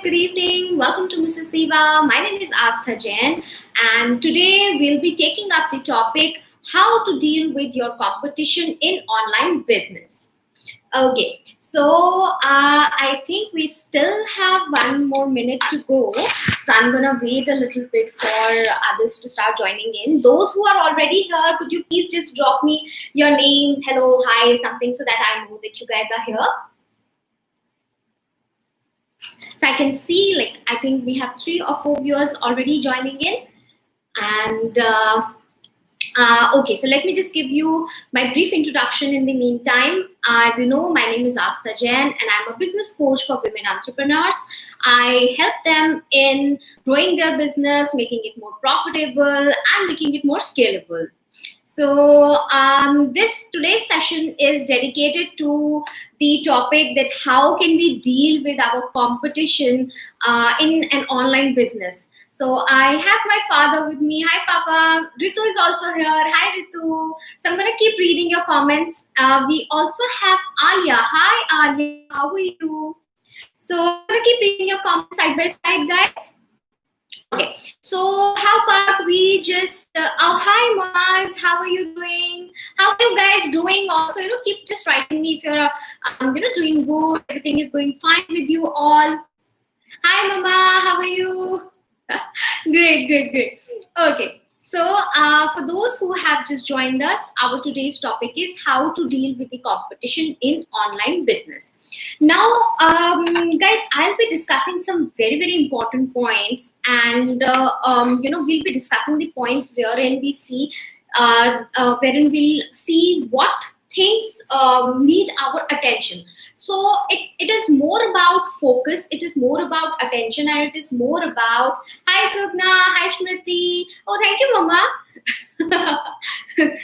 good evening. Welcome to Mrs. Diva. My name is Astha Jain, and today we'll be taking up the topic how to deal with your competition in online business. Okay, I think we still have 1 more minute to go. So I'm gonna wait a little bit for others to start joining in. Those who are already here, could you please just drop me your names, hello, hi, something, so that I know that you guys are here. So I can see, like, I think we have 3 or 4 viewers already joining in. And okay, so let me just give you my brief introduction in the meantime. As you know, my name is Astha Jain, and I'm a business coach for women entrepreneurs. I help them in growing their business, making it more profitable, and making it more scalable. So this today's session is dedicated to the topic that how can we deal with our competition in an online business. So I have my father with me. Hi, Papa. Ritu is also here. Hi, Ritu. So I'm going to keep reading your comments. We also have Alia. Hi, Alia. How are you? So I'm going to keep reading your comments side by side, guys. Okay, so how about we just, oh, hi, Maz. How are you doing? How are you guys doing? Also, keep just writing me if you're, doing good. Everything is going fine with you all. Hi, Mama. How are you? Great. Okay, so for those who have just joined us, our today's topic is how to deal with the competition in online business. Now, guys, I'll be discussing some very important points, and we'll be discussing the points wherein we'll see what things need our attention. So it is more about focus, it is more about attention, and it is more about, hi Sugna, hi Smriti. Oh, thank you, Mama.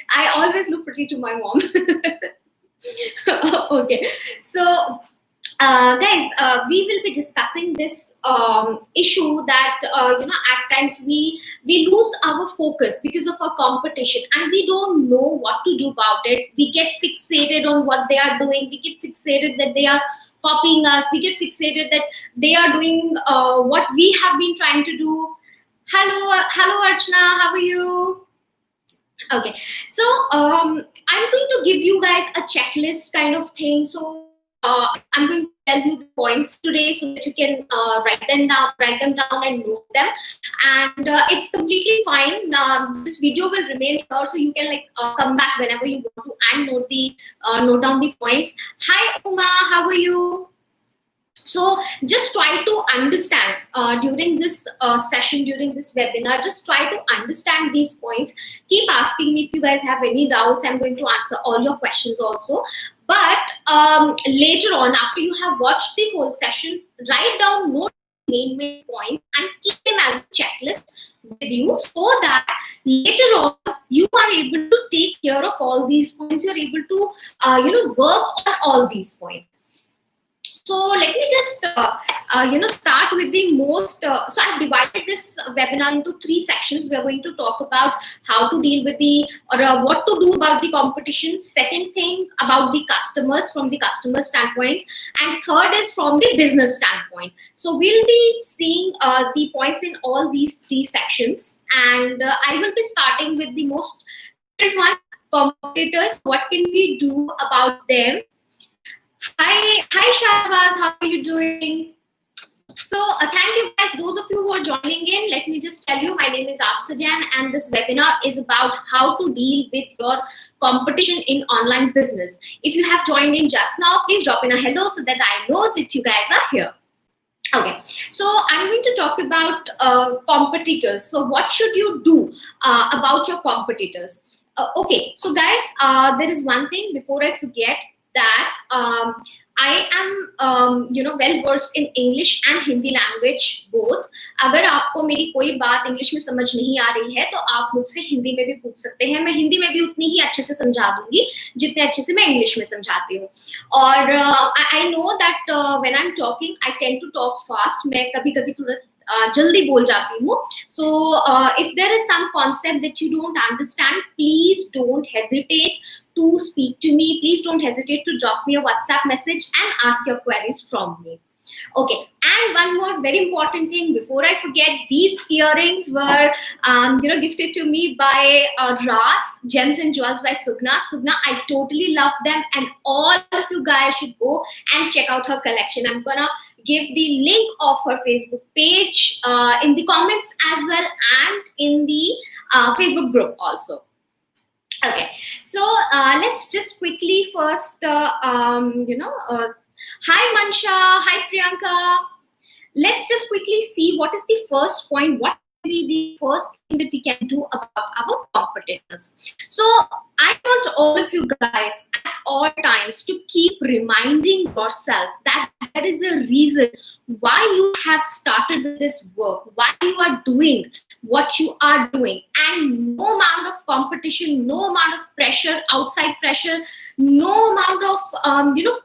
I always look pretty to my mom. Okay, so guys, we will be discussing this issue that at times we lose our focus because of our competition, and we don't know what to do about it. We get fixated on what they are doing. We get fixated that they are copying us. We get fixated that they are doing what we have been trying to do. Hello, Archana. How are you? Okay, so I'm going to give you guys a checklist kind of thing. So I'm going to tell you the points today so that you can write them down and note them. And it's completely fine. This video will remain here, so you can come back whenever you want to and note down the points. Hi, Uma, how are you? So just try to understand during this session, during this webinar, just try to understand these points. Keep asking me if you guys have any doubts. I'm going to answer all your questions also. But later on, after you have watched the whole session, write down note main points and keep them as a checklist with you, so that later on you are able to take care of all these points. You're able to work on all these points. So let me just start with the most. So I've divided this webinar into 3 sections. We're going to talk about how to deal with what to do about the competition. Second thing, about the customers from the customer standpoint, and third is from the business standpoint. So we'll be seeing the points in all these 3 sections, and I will be starting with the most one, competitors. What can we do about them? Hi Shabaz, how are you doing? So thank you guys, those of you who are joining in. Let me just tell you, my name is Astha Jain, and this webinar is about how to deal with your competition in online business. If you have joined in just now, please drop in a hello so that I know that you guys are here. Okay, so I'm going to talk about competitors. So what should you do about your competitors? Okay, so guys, there is one thing before I forget, that I am well versed in English and Hindi language both. अगर आपको मेरी कोई बात English में समझ नहीं आ रही है तो आप मुझसे हिंदी में भी पूछ सकते हैं. मैं हिंदी में भी उतनी ही अच्छे से समझा दूंगी जितने अच्छे से मैं इंग्लिश में समझाती हूँ. और I know that when I'm talking, I tend to talk fast. मैं कभी-कभी थोड़ा जल्दी बोल जाती हूँ. So if there is some concept that you don't understand, please don't hesitate to speak to me. Please don't hesitate to drop me a WhatsApp message and ask your queries from me. Okay, and one more very important thing before I forget, these earrings were, gifted to me by Ras, Gems and Jewels by Sugna. Sugna, I totally love them, and all of you guys should go and check out her collection. I'm gonna give the link of her Facebook page in the comments as well, and in the Facebook group also. Okay, so let's just quickly first, hi Mansha, hi Priyanka. Let's just quickly see what is the first point, what will be the first thing that we can do about our competitors. So I want all of you guys at all times to keep reminding yourself that there is a reason why you have started with this work, why you are doing what you are doing, and no amount of competition, no amount of pressure, outside pressure, no amount of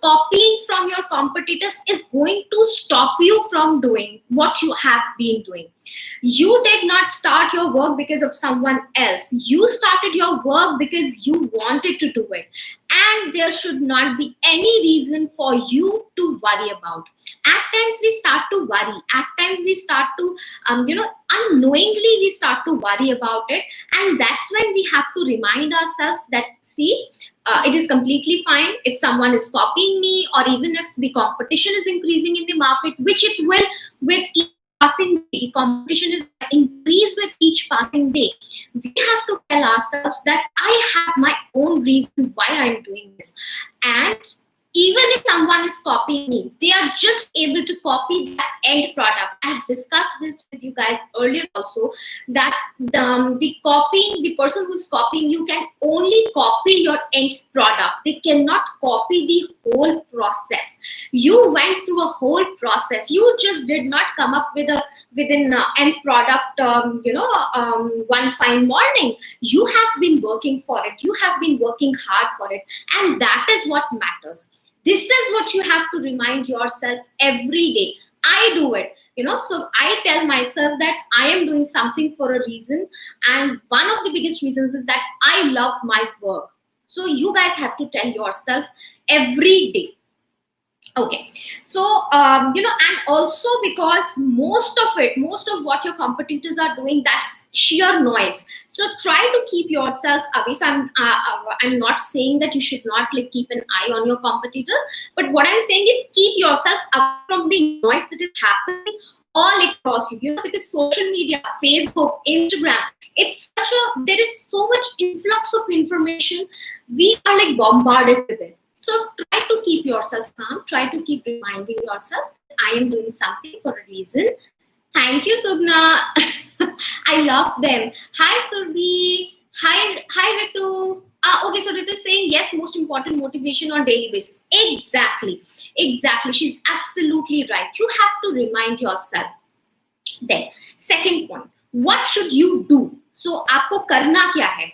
copying from your competitors is going to stop you from doing what you have been doing. You did not start your work because of someone else. You started your work because you wanted to do it, and there should not be any reason for you to worry about. At times we start to worry, at times we start to unknowingly we start to worry about it, and that's when we have to remind ourselves that, see, it is completely fine if someone is copying me, or even if the competition is increasing in the market, which it will with each passing day. Competition is increased with each passing day. We have to tell ourselves that I have my own reason why I'm doing this, and even if someone is copying me, they are just able to copy that end product. I've discussed this with you guys earlier also, that the person who's copying you can only copy your end product. They cannot copy the whole process. You went through a whole process. You just did not come up with an end product, one fine morning. You have been working for it. You have been working hard for it, and that is what matters. This is what you have to remind yourself every day. I do it, so I tell myself that I am doing something for a reason, and one of the biggest reasons is that I love my work. So you guys have to tell yourself every day. Okay, so and also because most of what your competitors are doing, that's sheer noise. So try to keep yourself away. So I'm not saying that you should not keep an eye on your competitors, but what I'm saying is keep yourself away from the noise that is happening all across you. Because social media, Facebook, Instagram, there is so much influx of information. We are bombarded with it. So try to keep yourself calm. Try to keep reminding yourself that I am doing something for a reason. Thank you, Subna. I love them. Hi, Surbi. Hi, Ritu. Okay, so Ritu is saying, yes, most important, motivation on daily basis. Exactly. She's absolutely right. You have to remind yourself. Then, second point, what should you do? So, आपको करना क्या है?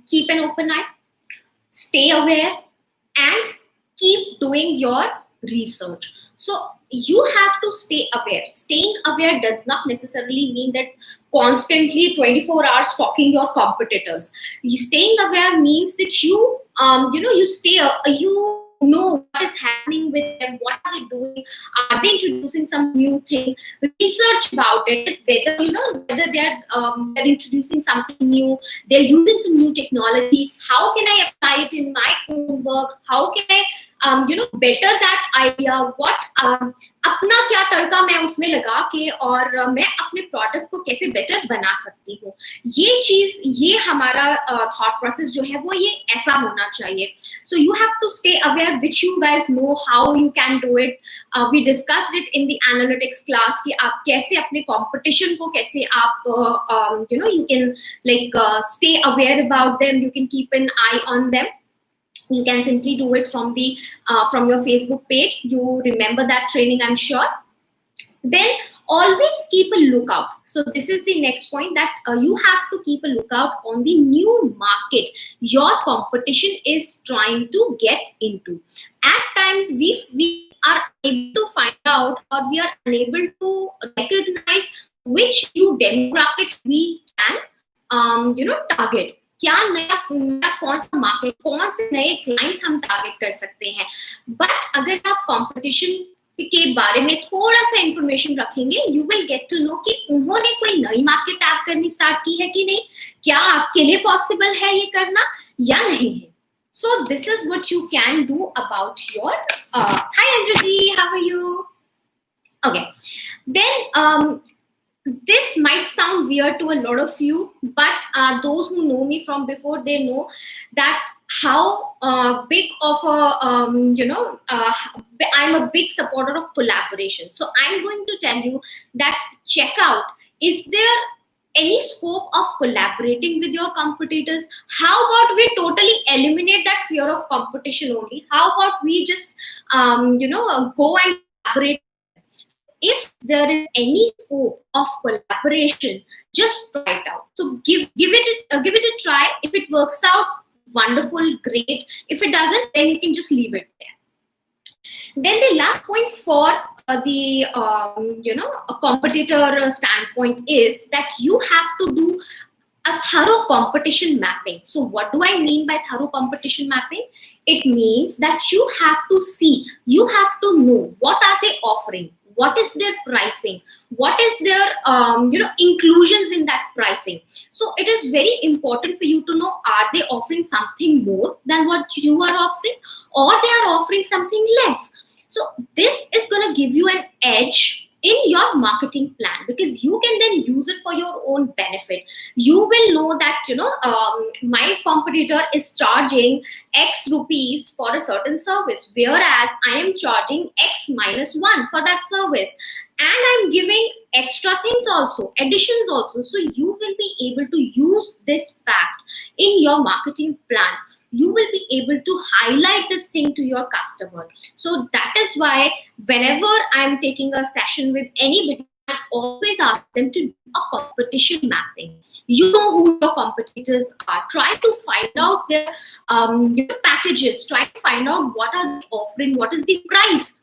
Keep an open eye. Stay aware. And keep doing your research. So you have to stay aware. Staying aware does not necessarily mean that constantly 24 hours stalking your competitors. Staying aware means that you know what is happening with them, what are they doing, are they introducing some new thing, research about it, whether they're introducing something new, they're using some new technology, how can I apply it in my own work, how can I better that idea, what अपना क्या तड़का मैं उसमें लगा के और मैं अपने product को कैसे बेटर बना सकती हूँ. ये हमारा थॉट प्रोसेस जो है वो ये ऐसा होना चाहिए. So you have to stay aware, which you guys know how you can do it. We discussed it in the analytics class कि आप कैसे अपने competition को कैसे आप you can stay aware about them, you can keep an eye on them. You can simply do it from your Facebook page. You remember that training, I'm sure. Then always keep a lookout. So this is the next point, that you have to keep a lookout on the new market your competition is trying to get into. At times we are able to find out, or we are unable to recognize which new demographics we can target. क्या नया कौन सा market, कौन से नए clients हम target कर सकते हैं. बट अगर आप कंपटीशन के बारे में थोड़ा सा इंफॉर्मेशन रखेंगे, you will get to know कि उन्होंने कोई नई मार्केट टैप करनी स्टार्ट की है कि नहीं, क्या आपके लिए पॉसिबल है ये करना या नहीं है. So this is what you can do about your hi Anjali, how are you? Okay, then this might sound weird to a lot of you, but those who know me from before, they know that how big of a I'm a big supporter of collaboration. So I'm going to tell you that check out, is there any scope of collaborating with your competitors? How about we totally eliminate that fear of competition only? How about we just go and collaborate? If there is any scope of collaboration, just try it out. So give it a try. If it works out, wonderful, great. If it doesn't, then you can just leave it there. Then the last point for the a competitor standpoint is that you have to do a thorough competition mapping. So what do I mean by thorough competition mapping? It means that you have to see, you have to know what are they offering, what is their pricing, what is their inclusions in that pricing. So it is very important for you to know, are they offering something more than what you are offering, or they are offering something less. So this is going to give you an edge in your marketing plan, because you can then use it for your own benefit. You will know that my competitor is charging X rupees for a certain service, whereas I am charging X minus 1 for that service, and I'm giving extra things also, additions also. So you will be able to use this fact in your marketing plan. You will be able to highlight this thing to your customer. So that is why whenever I'm taking a session with anybody, I always ask them to do a competition mapping. You know who your competitors are. Try to find out their packages. Try to find out what are they offering, what is the price.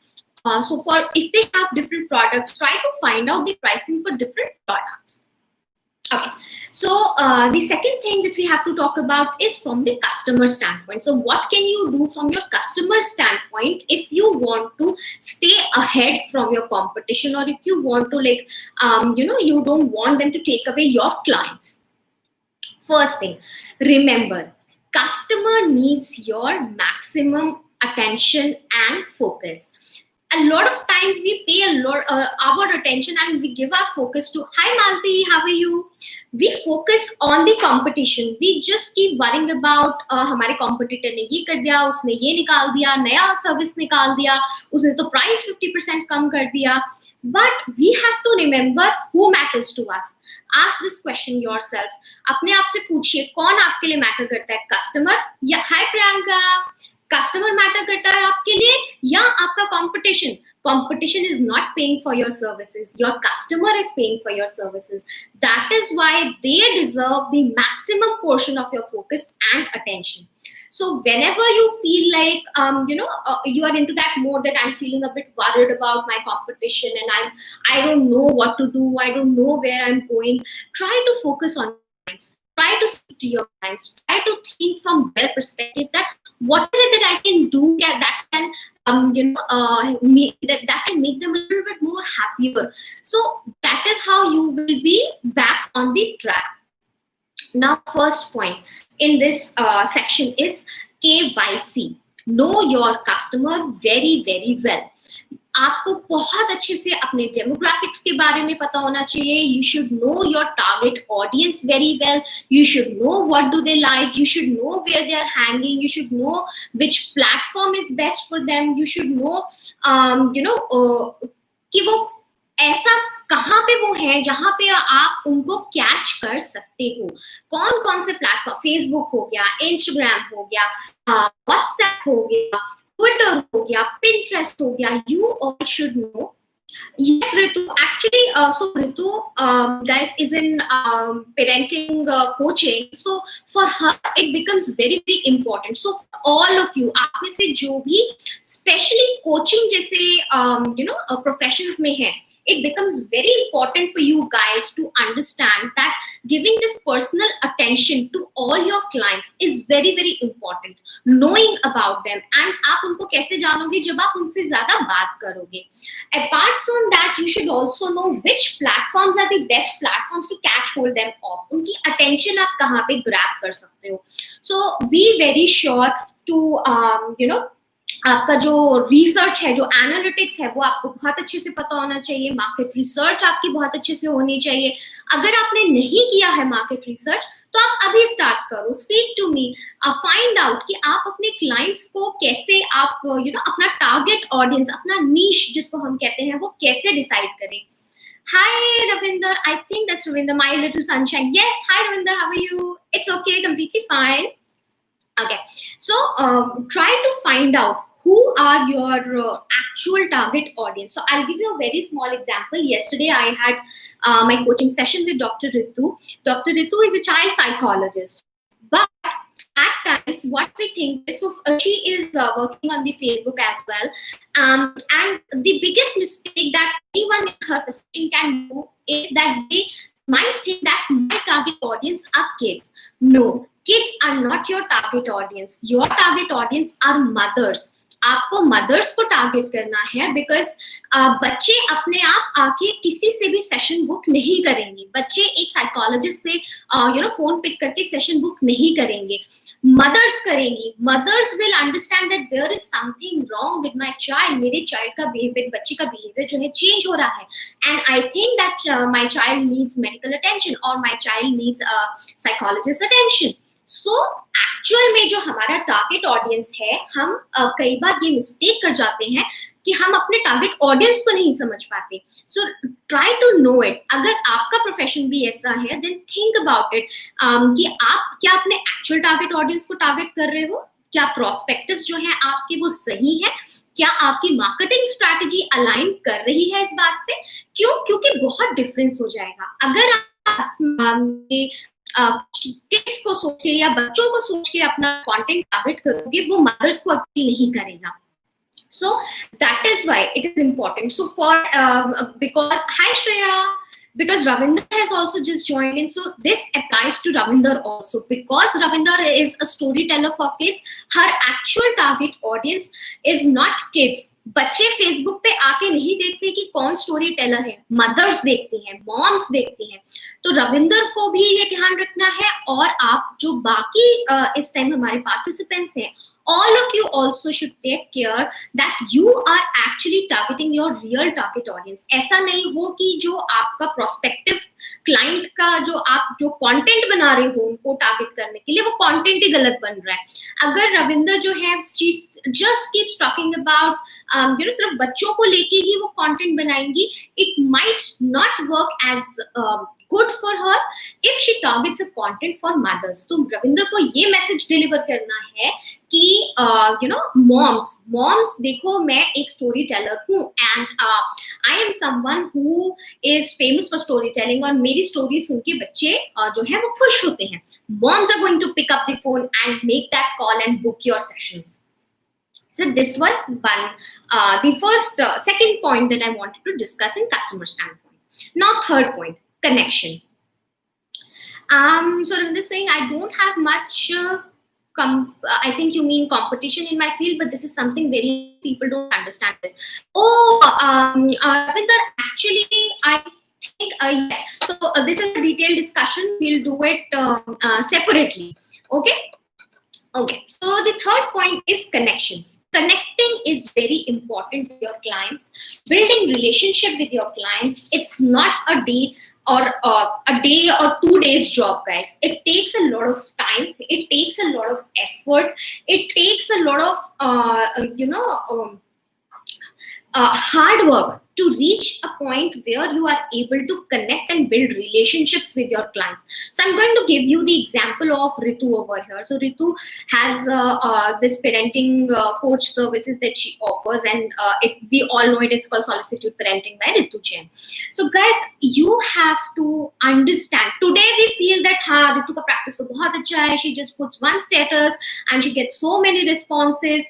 So for if they have different products, try to find out the pricing for different products. Okay, so the second thing that we have to talk about is from the customer standpoint. So what can you do from your customer standpoint if you want to stay ahead from your competition, or if you want to you don't want them to take away your clients? First thing, remember, customer needs your maximum attention and focus. A lot of times we pay a lot our attention and we give our focus to, hi Malti, how are you? We focus on the competition. We just keep worrying about हमारे competitor ने ये कर दिया, उसने ये निकाल दिया, नया service निकाल दिया, उसने तो price 50% कम कर दिया. But we have to remember who matters to us. Ask this question yourself. अपने आप से पूछिए, कौन आपके लिए matter करता है, customer या hi प्रियंका, कस्टमर मैटर करता है आपके लिए या आपका competition? Competition is not paying for your services. Your customer is paying for your services. That is why they deserve the maximum portion of your focus and attention. So whenever you feel like you are into that mode that I'm feeling a bit worried about my competition and I don't know what to do, I don't know where I'm going, try to focus on clients. Try to speak to your clients. Try to think from their perspective that what is it that I can do that can that can make them a little bit more happier. So that is how you will be back on the track. Now, first point in this section is KYC. Know your customer very, very well. आपको बहुत अच्छे से अपने demographics के बारे में पता होना चाहिए. You should know your target audience very well. You should know what do they like. You should know where they are hanging. You should know which platform is best for them. You should know कि वो ऐसा कहाँ पे वो है जहाँ पे आप उनको कैच कर सकते हो. कौन कौन से प्लेटफॉर्म, फेसबुक हो गया, इंस्टाग्राम हो गया, व्हाट्सएप हो गया, ट्विटर हो गया, पिंटरेस्ट हो गया. You all should know. Yes, Ritu. Actually, so Ritu, guys, is in parenting coaching. So for her, it becomes very, very important. So for all of you, आप में से जो भी, especially coaching जैसे professions में है, it becomes very important for you guys to understand that giving this personal attention to all your clients is very very important. Knowing about them, and आप उनको कैसे जानोगे जब आप उनसे ज्यादा बात करोगे. Apart from that, you should also know which platforms are the best platforms to catch hold them off. उनकी attention आप कहाँ पे grab कर सकते हो. So be very sure to आपका जो रिसर्च है, जो एनालिटिक्स है, वो आपको बहुत अच्छे से पता होना चाहिए. मार्केट रिसर्च आपकी बहुत अच्छे से होनी चाहिए. अगर आपने नहीं किया है मार्केट रिसर्च तो आप अभी स्टार्ट करो. Speak to me, find out कि आप अपने क्लाइंट्स को कैसे आप अपना टारगेट ऑडियंस, अपना नीश जिसको हम कहते हैं, वो कैसे डिसाइड करें. Hi Ravinder, I think that's Ravinder, my little sunshine. Yes, hi Ravinder, how are you? It's okay, completely fine. Okay, so try to find out who are your actual target audience. So I'll give you a very small example. Yesterday I had my coaching session with Dr. Ritu. Dr. Ritu is a child psychologist, but at times what we think is, so she is working on the Facebook as well, and the biggest mistake that anyone in her profession can do is that they might think that my target audience are kids. No, kids are not your target audience. Your target audience are mothers. आपको mother's को target करना है, because बच्चे अपने आप आके किसी से भी सेशन बुक नहीं करेंगे. बच्चे एक साइकोलॉजिस्ट से फोन पिक करके सेशन बुक नहीं करेंगे. मदर्स करेंगी. Mothers will understand that there is something wrong with my child. मेरे चाइल्ड का बिहेवियर, बच्चे का बिहेवियर जो है चेंज हो रहा है, and I think that my child needs medical attention और my child needs psychologist attention. So actual में जो हमारा टारगेट ऑडियंस है, हम कई बार ये मिस्टेक कर जाते हैं कि हम अपने टारगेट ऑडियंस को नहीं समझ पाते. So try to know it. अगर आपका प्रोफेशन भी ऐसा है, देन थिंक अबाउट इट कि आप क्या अपने एक्चुअल टारगेट ऑडियंस को टारगेट कर रहे हो. क्या प्रोस्पेक्टिव्स जो है आपके वो सही है. क्या आपकी मार्केटिंग स्ट्रैटेजी अलाइन कर रही है इस बात से. क्यों? क्योंकि बहुत डिफरेंस हो जाएगा. अगर आप किड्स को सोच के या बच्चों को सोच के अपना कंटेंट टारगेट करोगे, वो मदर्स को अपील नहीं करेगा. So that is why it is important. So for because hi Shreya, because Ravinder has also just joined in, so this applies to Ravinder also, because Ravinder is a storyteller for kids. Her actual target audience is not kids. बच्चे Facebook पे आके नहीं देखते कि कौन story teller है. Mother's देखती हैं, मॉम्स देखती हैं. तो रविंदर को भी ये ध्यान रखना है, और आप जो बाकी इस टाइम हमारे पार्टिसिपेंट्स हैं, all of you also should take care that you are actually targeting your real target audience. ऐसा नहीं हो कि जो आपका prospective client का आप जो content बना रहे हो उनको target करने के लिए, वो content ही गलत बन रहा है. अगर रविंदर जो है she just keeps talking about सिर्फ बच्चों को लेके ही वो content बनाएंगी, it might not work as good for her if she targets a content for mothers. तो रविंदर को ये मैसेज डिलीवर करना है कि मॉम्स देखो, मैं एक स्टोरी टेलर हूँ, and I am someone who is famous for story telling, और मेरी स्टोरी सुन के बच्चे जो है वो खुश होते हैं. Moms are going to pick up the phone and make that call and book your sessions. So this was the first second point that I wanted to discuss in customer standpoint. Now third point, connection. So Ravinder is saying, I don't have much I think you mean competition in my field, but this is something very people don't understand this. Ravinder, actually I think yes. So this is a detailed discussion. We'll do it separately. Okay. So the third point is connection. Connecting is very important with your clients. Building relationship with your clients, it's not a day or 2 days job, guys. It takes a lot of time. It takes a lot of effort. It takes a lot of hard work to reach a point where you are able to connect and build relationships with your clients. So I'm going to give you the example of Ritu over here. So Ritu has this parenting coach services that she offers, and we all know it. It's called Solicitude Parenting by Ritu Chen. So guys, you have to understand. Today we feel that Ritu ka practice to bahut acha hai. She just puts one status and she gets so many responses.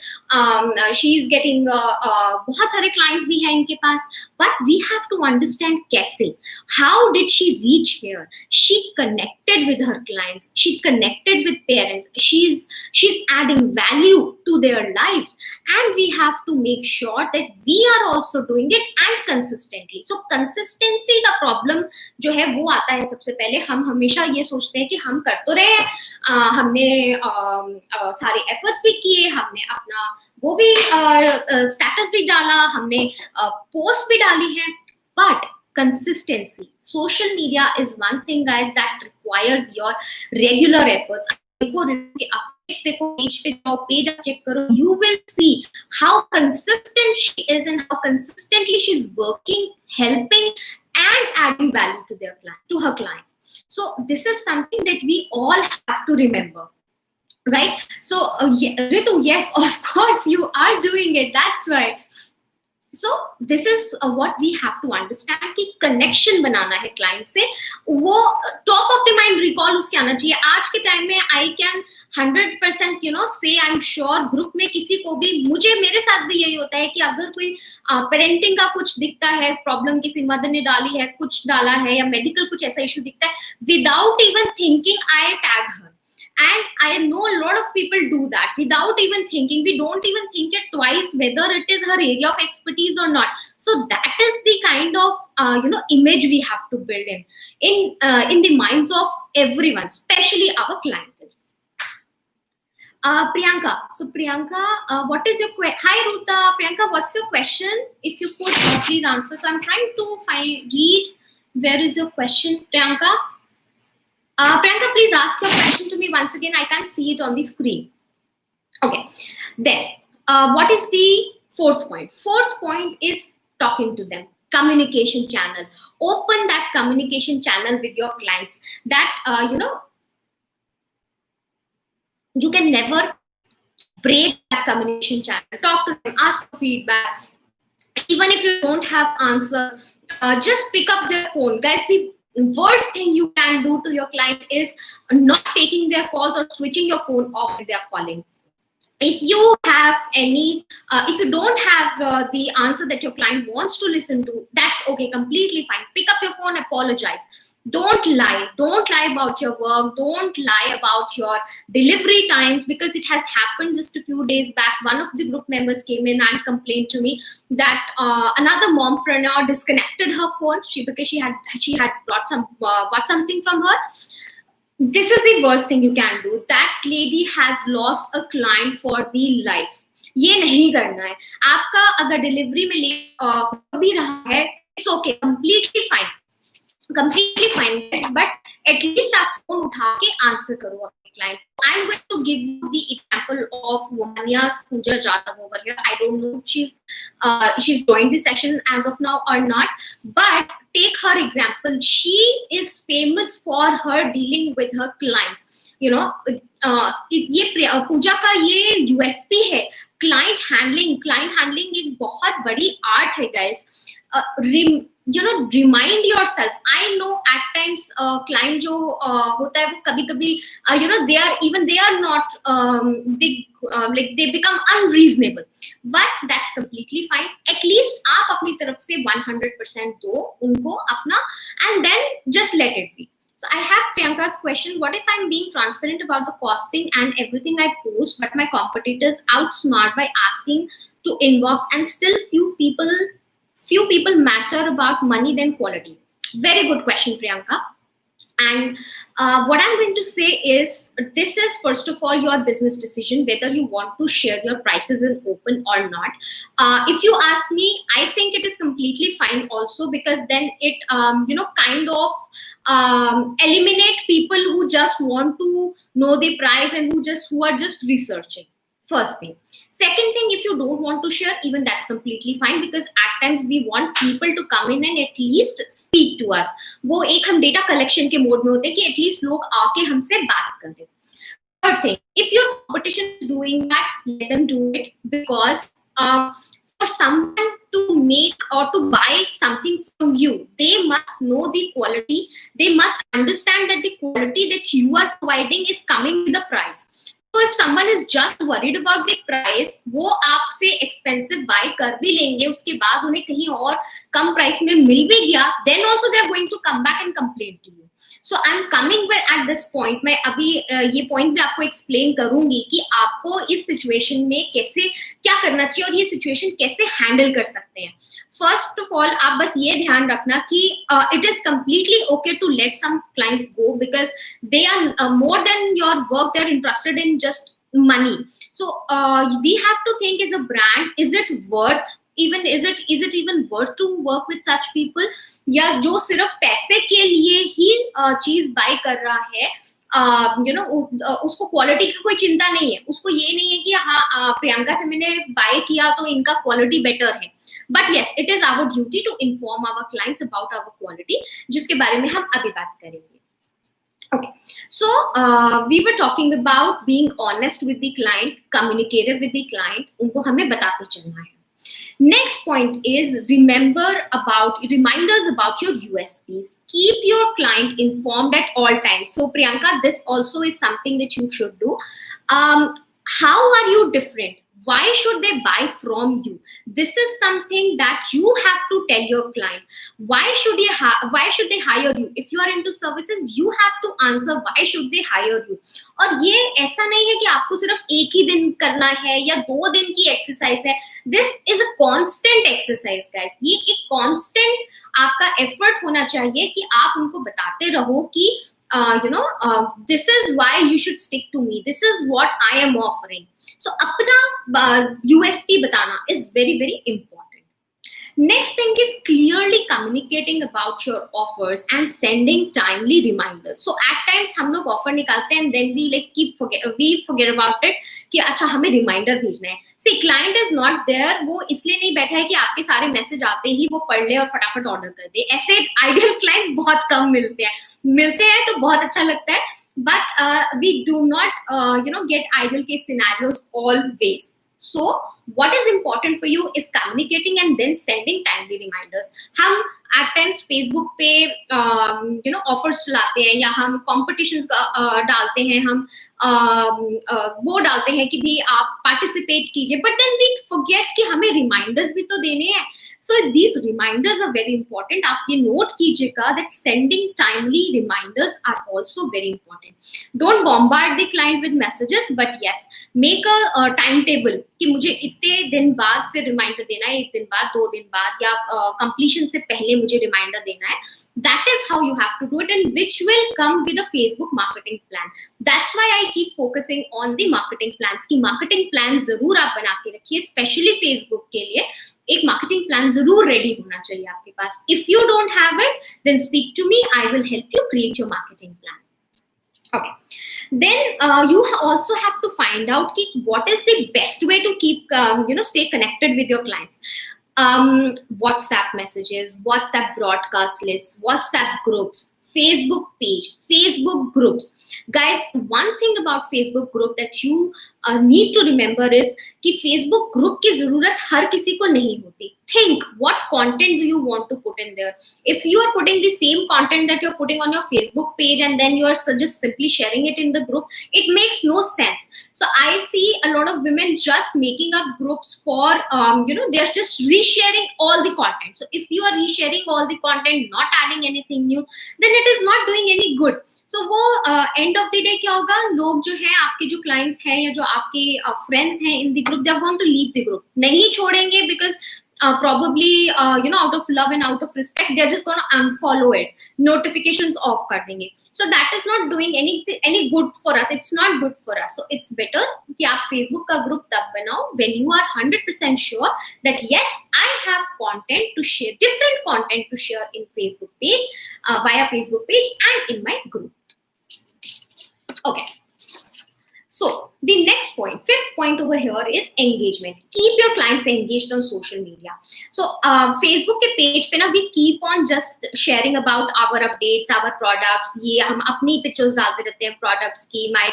She's getting bahut sare clients bhi hai inke paas. but we have to understand kaise. How did she reach here? She connected with her clients. She connected with parents. She's adding value to their lives, and we have to make sure that we are also doing it and consistently. So consistency का problem जो है वो आता है सबसे पहले. हम हमेशा ये सोचते हैं कि हम कर तो रहे हैं, हमने सारे एफर्ट्स भी किए, हमने अपना वो भी स्टेटस भी डाला, हमने पोस्ट भी डाली है, but consistency. Social media is one thing, guys, that requires your regular efforts. देखो updates, देखो page पे जाओ, page check करो, you will see how consistent she is and how consistently she's working, helping and adding value to their client, to her clients. So this is something that we all have to remember, right? So Ritu, yes, of course you are doing it, that's why. So this is what we have to understand कि connection बनाना है client से, वो top of the mind recall उसके आना चाहिए. आज के time में I can 100% say I'm sure group में किसी को भी, मुझे मेरे साथ भी यही होता है कि अगर कोई parenting का कुछ दिखता है, problem किसी mother ने डाली है, कुछ डाला है या medical कुछ ऐसा issue दिखता है, without even thinking I tag her. And I know a lot of people do that without even thinking. We don't even think it twice whether it is her area of expertise or not. So that is the kind of image we have to build in the minds of everyone, especially our clients. Priyanka. So Priyanka, what is your question? Hi Ruta. Priyanka, what's your question? If you could please answer. So I'm trying to read. Where is your question, Priyanka? Priyanka, please ask your question to me once again. I can't see it on the screen. Okay. Then, what is the fourth point? Fourth point is talking to them. Communication channel. Open that communication channel with your clients. That, you can never break that communication channel. Talk to them. Ask for feedback. Even if you don't have answers, just pick up their phone. Guys, the worst thing you can do to your client is not taking their calls or switching your phone off when they are calling. If you have any, if you don't have the answer that your client wants to listen to, that's okay, completely fine. Pick up your phone, apologize. Don't lie. Don't lie about your work. Don't lie about your delivery times, because it has happened just a few days back. One of the group members came in and complained to me that another mompreneur disconnected her phone because she had brought something from her. This is the worst thing you can do. That lady has lost a client for the life. ये नहीं करना है. आपका अगर delivery में late हो भी रहा है, it's okay, completely fine. Completely fine, but at least आप phone उठा के answer करो अपने client. I'm going to give you the example of Vanya's Pooja Jadhav over here. I don't know if she's joined the session as of now or not, but take her example. She is famous for her dealing with her clients. ये पूजा का ये USP है. Client handling एक बहुत बड़ी art है, guys. Remind yourself. I know at times client जो होता है वो कभी-कभी they are not like they become unreasonable, but that's completely fine. At least आप अपनी तरफ से 100% दो उनको अपना, and then just let it be. So I have Priyanka's question. What if I'm being transparent about the costing and everything I post, but my competitors outsmart by asking to inbox, and still few people matter about money than quality? Very good question, Priyanka. And what I'm going to say is, this is first of all your business decision whether you want to share your prices in open or not. If you ask me, I think it is completely fine also, because then it kind of eliminate people who just want to know the price and who are just researching. First thing. Second thing, if you don't want to share, even that's completely fine, because at times we want people to come in and at least speak to us. वो एक हम data collection के mode में होते हैं कि at least लोग आके हमसे बात करें. Third thing, if your competition is doing that, let them do it, because for someone to make or to buy something from you, they must know the quality. They must understand that the quality that you are providing is coming with the price. तो if someone is just worried about the price, वो आपसे expensive buy कर भी लेंगे, उसके बाद उन्हें कहीं और कम price में मिल भी गया, then also they are going to come back and complain to you. So I'm coming with at this point, मैं अभी ये point भी आपको explain करूंगी कि आपको इस situation में कैसे क्या करना चाहिए और ये situation कैसे handle कर सकते हैं. First of all, आप बस ये ध्यान रखना कि it is completely okay to let some clients go because they are more than your work, they are interested in just money. So we have to think as a brand, is it worth even, is it even worth to work with such people, या जो सिर्फ पैसे के लिए ही चीज bye कर रहा है, उसको क्वालिटी की कोई चिंता नहीं है, उसको ये नहीं है कि हाँ प्रियंका से मैंने बाय किया तो इनका क्वालिटी बेटर है. But yes, it is our duty to inform our clients about our quality, जिसके बारे में हम अभी बात करेंगे. Okay, so we were talking about being honest with the client, communicative with the client, उनको हमें बताते चलना है. Next point is reminders about your USPs. Keep your client informed at all times. So Priyanka, this also is something that you should do. How are you different? Why should they buy from you? This is something that you have to tell your client. Why should they hire you? If you are into services, you have to answer why should they hire you. और ये ऐसा नहीं है कि आपको सिर्फ एक ही दिन करना है या 2 दिन की एक्सरसाइज है. This is a constant exercise, guys. ये एक constant आपका effort होना चाहिए कि आप उनको बताते रहो कि this is why you should stick to me. This is what I am offering. So अपना USP बताना is very, very important. Next thing is clearly communicating about your offers and sending timely reminders. So at times हम लोग offer निकालते हैं and then we forget about it कि अच्छा हमें reminder भेजना है. See, client is not there, वो इसलिए नहीं बैठा है कि आपके सारे मैसेज आते ही वो पढ़ ले और फटाफट ऑर्डर कर दे. ऐसे ideal clients बहुत कम मिलते हैं तो बहुत अच्छा लगता है, but we do not get ideal case scenarios always. So what is important for you is communicating and then sending timely reminders. हम at times Facebook पे offers चलाते हैं या हम competitions डालते हैं, हम वो डालते हैं कि भी आप participate कीजिए, but then we forget कि हमें reminders भी तो देने हैं. So these reminders are very important. आप ये note कीजिएगा that sending timely reminders are also very important. Don't bombard the client with messages, but yes, make a timetable कि मुझे इतने दिन बाद फिर reminder देना है, 1 दिन बाद, 2 दिन बाद, या completion से पहले मुझे reminder देना है. That is how you have to do it, and which will come with a Facebook marketing plan. That's why I keep focusing on the marketing plans कि marketing plan जरूर आप बना के रखिए, especially Facebook के लिए एक marketing plan जरूर ready होना चाहिए आपके पास. If you don't have it, then speak to me. I will help you create your marketing plan. Okay. Then you also have to find out what is the best way to keep stay connected with your clients. WhatsApp messages, WhatsApp broadcast lists, WhatsApp groups, Facebook page, Facebook groups. Guys, one thing about Facebook group that you need to remember is कि Facebook group की जरूरत हर किसी को नहीं होती. Think what content do you want to put in there. If you are putting the same content that you're putting on your Facebook page and then you are just simply sharing it in the group, it makes no sense. So I see a lot of women just making up groups for they're just resharing all the content. So if you are resharing all the content, not adding anything new, then it is not doing any good. So वो end of the day क्या होगा, लोग जो हैं आपके जो clients हैं या जो आपके friends हैं in the group, they are going to leave the group. नहीं छोड़ेंगे because probably out of love and out of respect they're just going to unfollow it, notifications off कर देंगे. So that is not doing any good for us. It's not good for us. So it's better कि आप Facebook का group तब बनाओ when you are 100% sure that yes, I have content to share, different content to share in Facebook page, via Facebook page and in my group. Okay. So the next point, 5th point over here is engagement. Keep your clients engaged on social media. So Facebook के page पे ना we keep on just sharing about our updates, our products. ये हम अपनी pictures डालते रहते हैं products की, my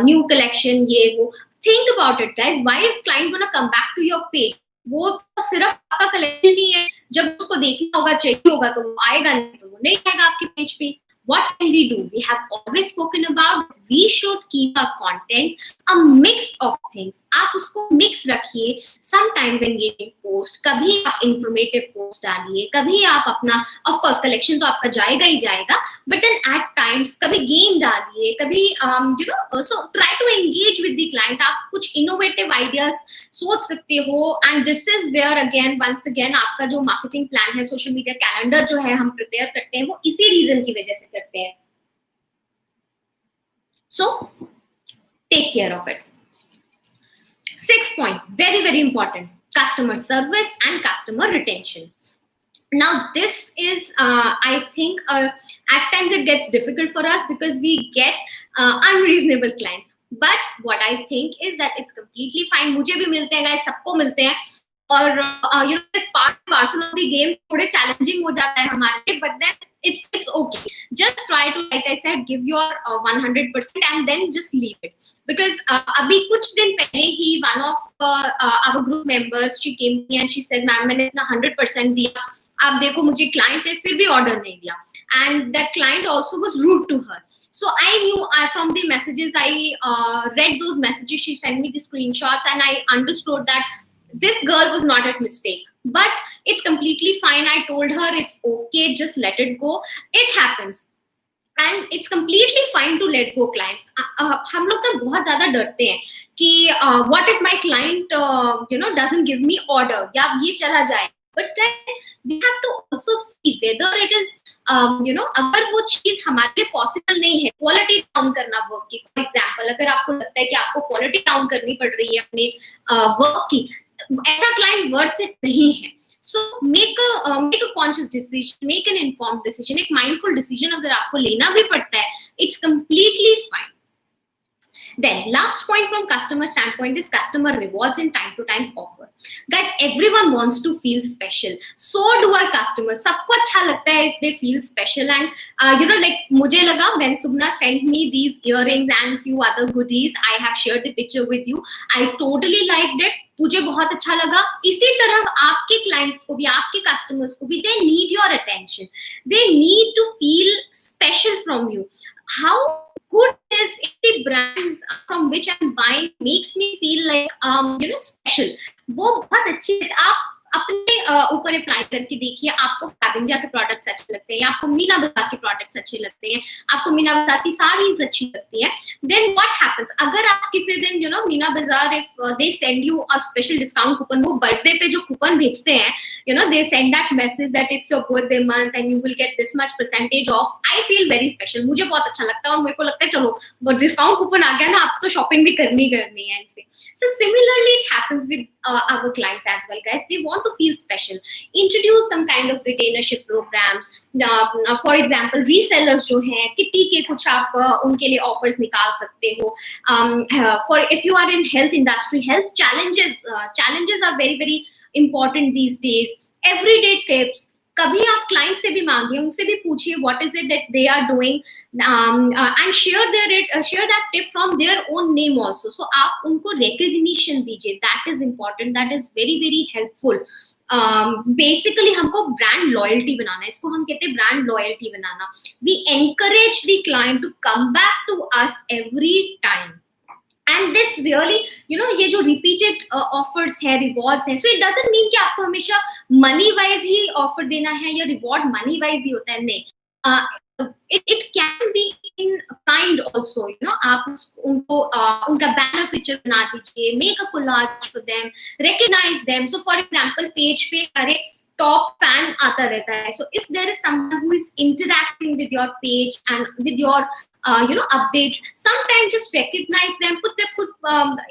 new collection, ये वो. Think about it, guys. Why is client gonna come back to your page? वो सिर्फ आपका collection नहीं है. जब उसको देखना होगा, चाहिए होगा तो वो आएगा, नहीं तो वो नहीं आएगा आपके page पे. What can we do? We have always spoken about we should keep our content a mix of things. आप उसको mix रखिए, sometimes engaging post, कभी आप informative post डालिए, कभी आप अपना of course collection तो आपका जाएगा ही जाएगा, but then at times कभी game डालिए, कभी so try to engage with the client. आप कुछ innovative ideas सोच सकते हो, and this is where again once again आपका जो marketing plan है, social media calendar जो है हम prepare करते हैं, वो इसी reason की वजह से करते हैं. So take care of it. Sixth point, very, very important, customer service and customer retention. Now this is I think at times it gets difficult for us because we get unreasonable clients, but what I think is that it's completely fine. मुझे भी मिलते हैं guys, सबको मिलते हैं, और this part parcel of the game थोड़े challenging हो जाता है हमारे लिए, but then it's okay. Just try to, like I said, give your 100% and then just leave it, because अभी कुछ दिन पहले ही one of our group members, she came to me and she said, ma'am मैंने इतना 100% दिया, आप देखो मुझे client ने फिर भी order नहीं दिया, and that client also was rude to her. So I knew, from the messages I read those messages, she sent me the screenshots, and I understood that this girl was not at mistake, but it's completely fine. I told her it's okay, just let it go, it happens, and it's completely fine to let go clients. हम लोग ना बहुत ज्यादा डरते हैं कि what if my client doesn't give me order, या ये चला जाए, but guys we have to also see whether it is अगर वो चीज हमारे लिए पॉसिबल नहीं है, क्वालिटी डाउन करना वर्क की. फॉर एग्जाम्पल अगर आपको लगता है कि आपको क्वालिटी डाउन करनी पड़ रही है अपने वर्क की, ऐसा क्लाइंट वर्थ इट नहीं है. So make a conscious decision, make an informed decision, एक mindful decision अगर आपको लेना भी पड़ता है, it's completely fine. Then last point from customer standpoint is customer rewards and time to time offer. Guys, everyone wants to feel special, so do our customers. सबको अच्छा लगता है if they feel special, and like मुझे लगा when Subna sent me these earrings and few other goodies, I have shared the picture with you, I totally liked it, मुझे बहुत अच्छा लगा. इसी तरह आपके clients को भी, आपके customers को भी, they need your attention, they need to feel special from you. How good is if the brand from which I'm buying makes me feel like special, वो बहुत अच्छी है. आप अपने ऊपर अप्लाई करके देखिए, आपको फैबिंजा के प्रोडक्ट्स अच्छे लगते हैं, या आपको मीना बाजार के प्रोडक्ट्स अच्छे लगते हैं, आपको मीना बाजार की साड़ीज अच्छी लगती हैं, देन व्हाट हैपेंस, अगर आप किसी दिन मीना बाजार if they send you a special discount coupon, वो बर्थडे पे जो कूपन भेजते हैं, they send that message that it's your birthday month and you will get this much percentage of, I feel very special, मुझे बहुत अच्छा लगता है, और मेरे को लगता है चलो डिस्काउंट कूपन आ गया ना, आप तो शॉपिंग भी करनी है इनसे. So similarly it happens with our clients as well, guys. They want to feel special. Introduce some kind of retainership programs. For example, resellers जो हैं, किट्टी के कुछ आप उनके लिए offers निकाल सकते हो. For if you are in health industry, health challenges are very, very important these days. Everyday tips. कभी आप क्लाइंट से भी मांगिए, उनसे भी पूछिए what is it that they are doing, and share that tip from their own name also. So आप उनको recognition दीजिए, that is important, that is very, very helpful. Basically हमको brand loyalty बनाना है, इसको हम कहते हैं brand loyalty banana. We encourage the client to come back to us every time. And this really, ये जो repeated offers है, rewards है, so it doesn't mean कि आपको हमेशा money wise ही offer देना है या reward money wise ही होता है, नहीं. It can be in kind also, आप उनको उनका banner picture बना दीजिए, make a collage for them, recognize them. So for example, page पे हरे top fan आता रहता है, so if there is someone who is interacting with your page and with your updates, sometimes just recognize them, put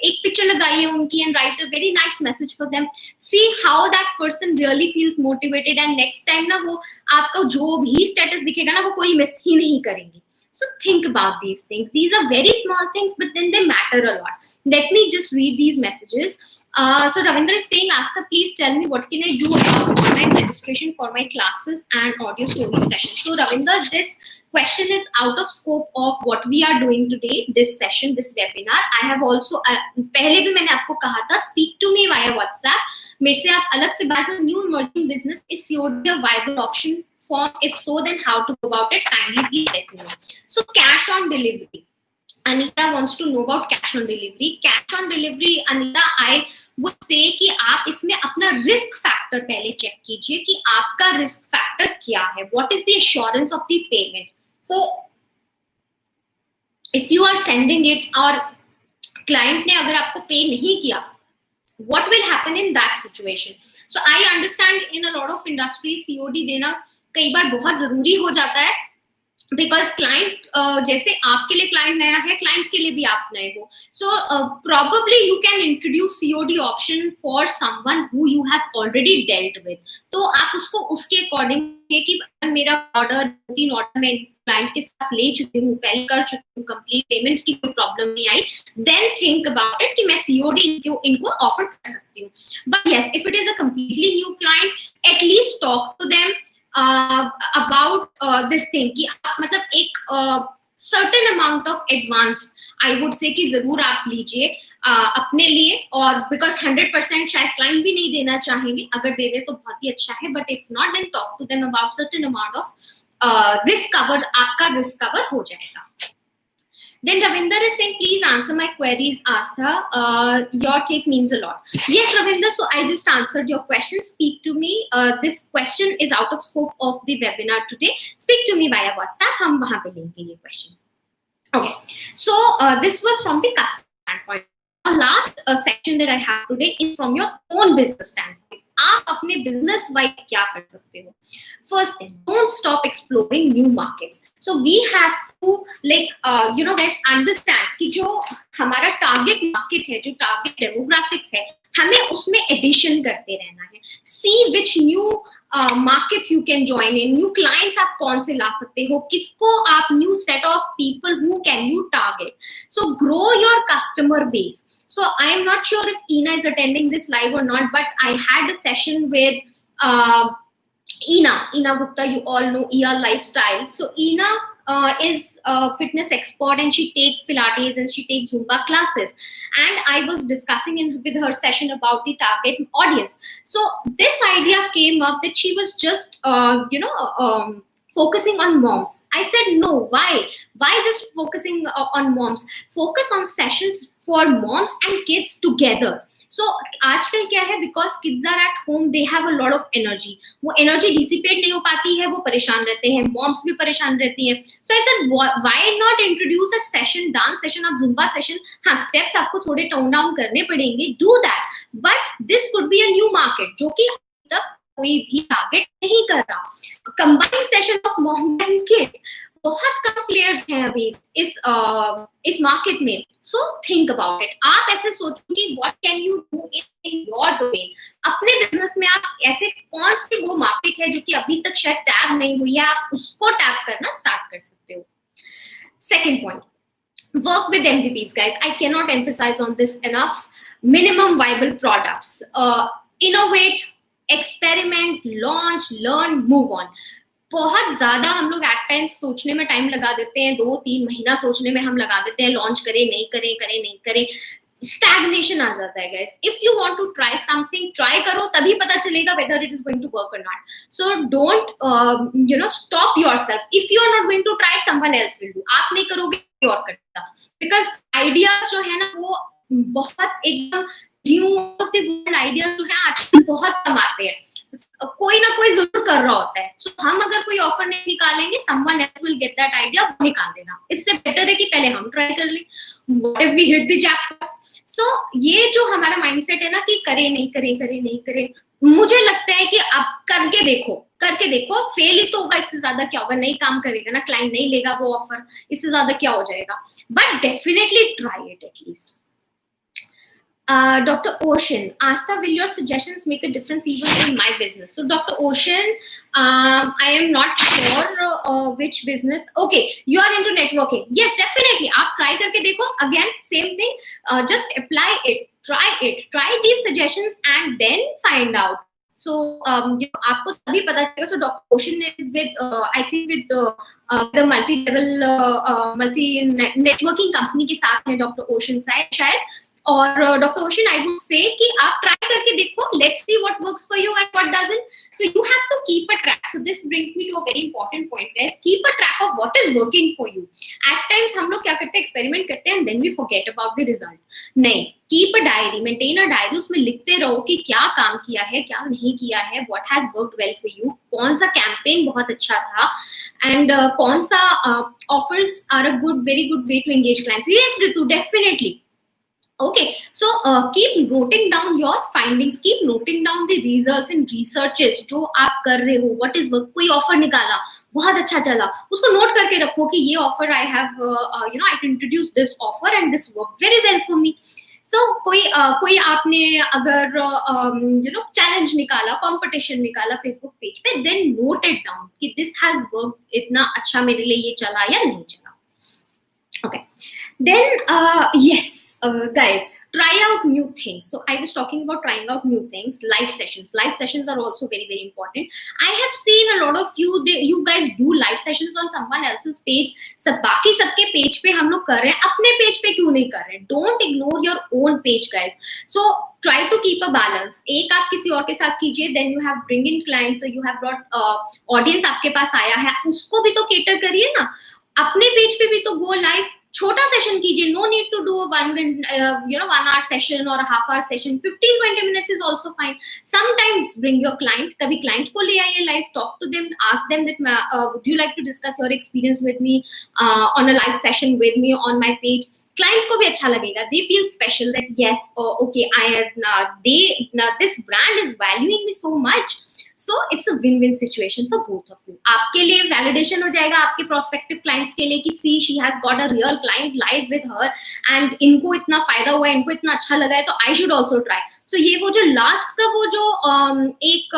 एक picture लगाइए उनकी and write a very nice message for them. See how that person really feels motivated, and next time ना वो आपका जो भी status दिखेगा ना, वो कोई miss ही नहीं करेंगे. So think about these things. These are very small things, but then they matter a lot. Let me just read these messages. So Ravindra is saying, Asta, please tell me what can I do about online registration for my classes and audio story sessions. So Ravindra, this question is out of scope of what we are doing today, this session, this webinar. I have also, पहले भी मैंने आपको कहा था, speak to me via WhatsApp. मेरे से आप अलग से as a new emerging business, is your a viable option? Form, if so, then how to go about it, kindly please let me know. So cash on delivery, Anita wants to know about cash on delivery. Cash on delivery, Anita, I would say कि आप इसमें अपना risk factor पहले check कीजिए कि आपका risk factor क्या है. What is the assurance of the payment? So if you are sending it और client ने अगर आपको pay नहीं किया, what will happen in that situation? So I understand in a lot of industries COD देना कई बार बहुत जरूरी हो जाता है, बिकॉज क्लाइंट जैसे आपके लिए क्लाइंट नया है, क्लाइंट के लिए भी आप नए हो. So probably you can introduce COD option for someone who you have already dealt with. तो आप उसको उसके अकॉर्डिंग कि मेरा ऑर्डर 3 ऑर्डर में क्लाइंट के साथ ले चुकी हूँ, पहले कर चुकी हूँ, कंप्लीट पेमेंट की कोई प्रॉब्लम नहीं आई, देन थिंक अबाउट इट कि मैं सीओडी इनको ऑफर कर सकती हूँ. But yes, if it is a completely new client, at least talk to them about this thing कि आप मतलब एक certain amount of advance I would say कि जरूर आप लीजिए अपने लिए, और because 100% शायद client भी नहीं देना चाहेंगे, अगर दे दे तो बहुत ही अच्छा है, but if not then talk to them about certain amount of risk cover, आपका risk cover हो जाएगा. Then Ravinder is saying, please answer my queries, Astha. Your take means a lot. Yes, Ravinder, so I just answered your question. Speak to me. This question is out of scope of the webinar today. Speak to me via WhatsApp. हम वहाँ पे लेंगे ये question. Okay. So this was from the customer standpoint. Our last section that I have today is from your own business standpoint. आप अपने business wise क्या कर सकते हो? First thing, don't stop exploring new markets. So we have to like you know guys understand कि जो हमारा target market है, जो टारगेट डेमोग्राफिक्स है, हमें उसमें एडिशन करते रहना है. See which new markets you can join in, new clients आप कौन से ला सकते हो, किसको आप new set of people who can you target. So grow your customer base. So I am not sure if Ina is attending this live or not, but I had a session with Ina Gupta. You all know ER Lifestyle. So Ina is a fitness expert and she takes Pilates and she takes Zumba classes. And I was discussing with her session about the target audience. So this idea came up that she was just, focusing on moms. I said, no, why? Why just focusing on moms? Focus on sessions for moms and kids together. So आजकल क्या है, because kids are at home, they have a lot of energy. वो energy dissipate नहीं हो पाती है, वो परेशान रहते हैं, moms भी परेशान रहती हैं. So I said, why not introduce a session, dance session, आप Zumba session, हाँ steps आपको थोड़े tone down करने पड़ेंगे, do that. But this could be a new market जो कि तक कोई भी टारगेट नहीं कर रहा. Combined session of mom and kids, बहुत कम प्लेयर्स हैं अभी इस मार्केट में. So think about it. आप ऐसे सोचो कि what can you do in your domain. अपने बिजनेस में आप ऐसे कौन सी वो मार्केट है जो कि अभी तक शायद टैप नहीं हुई है, आप उसको टैप करना स्टार्ट कर सकते हो. Second point, work with MVPs, guys. I cannot emphasize on this enough. Minimum viable products. Innovate, experiment, launch, learn, move on. बहुत ज्यादा हम लोग एट टाइम्स सोचने में टाइम लगा देते हैं, 2-3 महीना सोचने में हम लगा देते हैं, लॉन्च करें नहीं करें, करें नहीं करें, स्टैग्नेशन आ जाता है guys. If you want to try something, try करो, तभी पता चलेगा whether it is going to work और not. So don't stop yourself. If you are not going to try, someone else will do. आप नहीं करोगे और करेगा, बिकॉज आइडियाज जो है ना वो बहुत एकदम new of the world ideas जो है आजकल बहुत कम आते हैं, कोई ना कोई जरूर कर रहा होता है. सो हम अगर कोई ऑफर नहीं निकालेंगे, someone else will get that idea, वो निकाल देगा. इससे बेटर है कि पहले हम ट्राई कर लें. What if we hit the jackpot. So ये जो हमारा माइंडसेट है ना कि करें नहीं करें, करें नहीं करें, मुझे लगता है कि आप करके देखो, फेल ही तो होगा, इससे ज्यादा क्या होगा. नहीं काम करेगा ना, क्लाइंट नहीं लेगा वो ऑफर, इससे ज्यादा क्या हो जाएगा. But definitely try it at least. Dr. Ocean, Asta, will your suggestions make a difference even in my business? So Dr. Ocean, I am not sure which business. Okay, you are into networking. Yes, definitely. आप try करके देखो. Again, same thing. Just apply it. Try these suggestions and then find out. So आपको तभी पता चलेगा. So Dr. Ocean is with, I think with the multi-level, multi networking company के साथ में Dr. Ocean शायद. और doctor ocean I would say कि आप ट्राई करके देखो, let's see what works for you and what doesn't. So you have to keep a track. So this brings me to a very important point guys, keep a track of what is working for you. At times हम लोग क्या करते हैं, experiment करते हैं and then we forget about the result. नहीं, keep a diary, maintain a diary, उसमें लिखते रहो कि क्या काम किया है, क्या नहीं किया है, what has worked well for you, कौन सा कैंपेन बहुत अच्छा था, and कौन सा offers are a very good way to engage clients. Yes Ritu, definitely. Okay, so keep noting down your findings, keep noting down the results and researches जो आप कर रहे हो. What is work, कोई ऑफर निकाला बहुत अच्छा चला, उसको नोट करके रखो कि ये offer I have I can introduce this offer and this worked very well for me. So कोई आपने अगर चैलेंज निकाला, कंपटीशन निकाला फेसबुक पेज पे, देन नोट इट डाउन कि दिस हैज वर्क, इतना अच्छा मेरे लिए ये चला या नहीं चला. Okay, then yes, guys, try out new things. So I was talking about trying out new things. Live sessions are also very important. I have seen a lot of you guys do live sessions on someone else's page. सब बाकी सबके page पे हम लोग कर रहे हैं, अपने पेज पे क्यों नहीं कर रहे हैं? Don't ignore your own page guys. So try to keep a balance. एक आप किसी और के साथ कीजिए, then you have bring in clients, so you have brought audience आपके पास आया है, उसको भी तो cater करिए ना. अपने पेज पे भी तो गो लाइव, छोटा सेशन कीजिए. No need to do 1 hour session और half hour session. 15-20 minutes is also fine. Sometimes bring your client, कभी क्लाइंट को ले आइए live, talk to them, ask them that would you like to discuss your experience with me on a live session with me on my page. Client को भी अच्छा लगेगा, they feel special that yes okay I have this brand is valuing me so much. So it's a win-win situation for both of you. आपके लिए validation हो जाएगा, आपके prospective clients के लिए कि see she has got a real client live with her and इनको इतना फायदा हुआ है, इनको इतना अच्छा लगा है, तो I should also try. So ये वो जो last का वो जो एक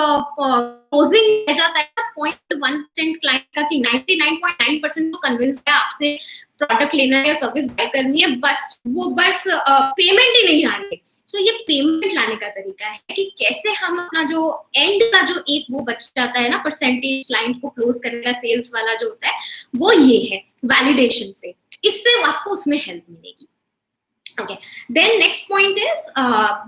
closing रह जाता है 0.1% client का कि 99.9% तो convince है आपसे प्रोडक्ट लेना है या सर्विस बाय करनी है, बस वो पेमेंट ही नहीं आ रही. सो ये पेमेंट लाने का तरीका है कि कैसे हम अपना जो एंड का जो एक वो बच जाता है ना परसेंटेज, क्लाइंट को क्लोज करने का सेल्स वाला जो होता है, वो ये है वैलिडेशन से. इससे आपको उसमें हेल्प मिलेगी. Okay, then next point is